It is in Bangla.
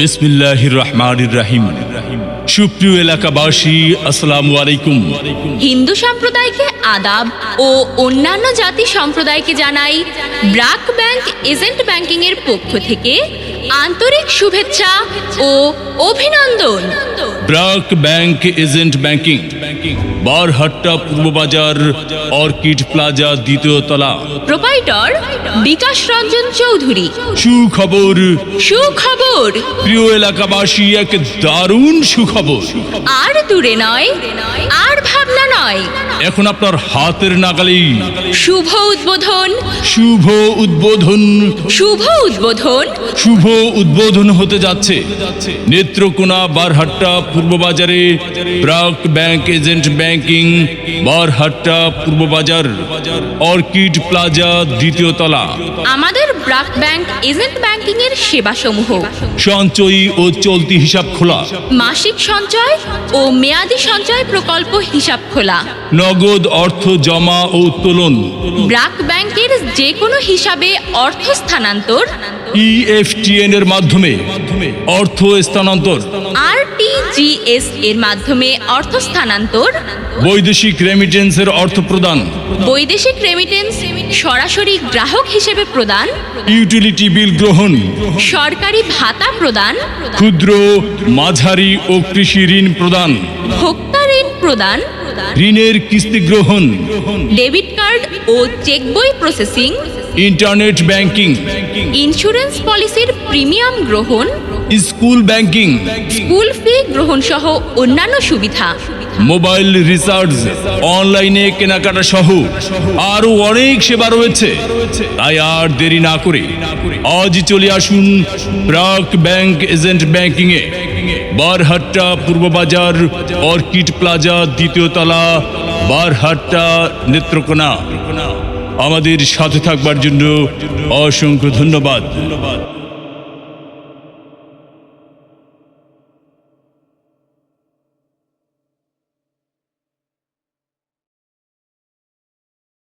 বিসমিল্লাহির রহমানির রহিম। সুপ্রিয় এলাকাবাসী, আসসালামু আলাইকুম। হিন্দু সম্প্রদায়কে আদাব ও অন্যান্য জাতি সম্প্রদায়কে জানাই ব্রাক ব্যাংক এজেন্ট ব্যাংকিং এর পক্ষ থেকে আন্তরিক শুভেচ্ছা ও অভিনন্দন। BRAC bank agent banking, Barhatta পূর্ব বাজার, অর্কিড প্লাজা, দ্বিতীয় তলা। প্রোপাইটর বিকাশ রঞ্জন চৌধুরী। সুখবর, সুখবর, প্রিয় এলাকাবাসী, এক দারুণ সুখবর। আর দূরে নয়, আর ভাবনা নয়, এখন আপনার হাতের নাগালেই শুভ উদ্বোধন, শুভ উদ্বোধন, শুভ উদ্বোধন, শুভ উদ্বোধন হতে যাচ্ছে নেত্রকোনা বারহাট্টা পূর্ব বাজারে BRAC bank agent banking, Barhatta পূর্ব বাজার, অর্কিড প্লাজা, দ্বিতীয় তলা। আমাদের ব্রাক ব্যাংক এজেন্ট ব্যাংকিং এর সেবাসমূহ: সঞ্চয়ী ও চলতি হিসাব খোলা, মাসিক সঞ্চয় ও মেয়াদি সঞ্চয় প্রকল্প হিসাব খোলা, নগদ অর্থ জমা ও উত্তোলন, ব্রাক ব্যাংকের যে কোনো হিসাবে অর্থ স্থানান্তর, EFTN এর মাধ্যমে অর্থ স্থানান্তর, RTGS এর মাধ্যমে অর্থ স্থানান্তর, বৈদেশিক রেমিটেন্সের অর্থ প্রদান, বৈদেশিক রেমিটেন্স সরাসরি গ্রাহক হিসেবে প্রদান, ইউটিলিটি বিল গ্রহণ, সরকারি ভাতা প্রদান, ক্ষুদ্র, মাঝারি ও কৃষি ঋণ প্রদান, ভোক্তা ঋণ প্রদান, ঋণের কিস্তি গ্রহণ, ডেবিট কার্ড ও চেক বই প্রসেসিং, ইন্টারনেট ব্যাংকিং, ইন্স্যুরেন্স পলিসির প্রিমিয়াম গ্রহণ, স্কুল ব্যাংকিং, স্কুল ফি গ্রহণ সহ অন্যান্য সুবিধা, মোবাইল রিচার্জ, অনলাইনে কেনাকাটা সহ আরো অনেক সেবা রয়েছে। তাই আর দেরি না করে আজই চলে আসুন ব্রাক ব্যাংক এজেন্ট ব্যাংকিং এ, বারহাট্টা পূর্ব বাজার, অর্কিড প্লাজা, দ্বিতীয় তলা, বারহাট্টা, নেত্রকোনা। আমাদের সাথে থাকবার জন্য অসংখ্য ধন্যবাদ।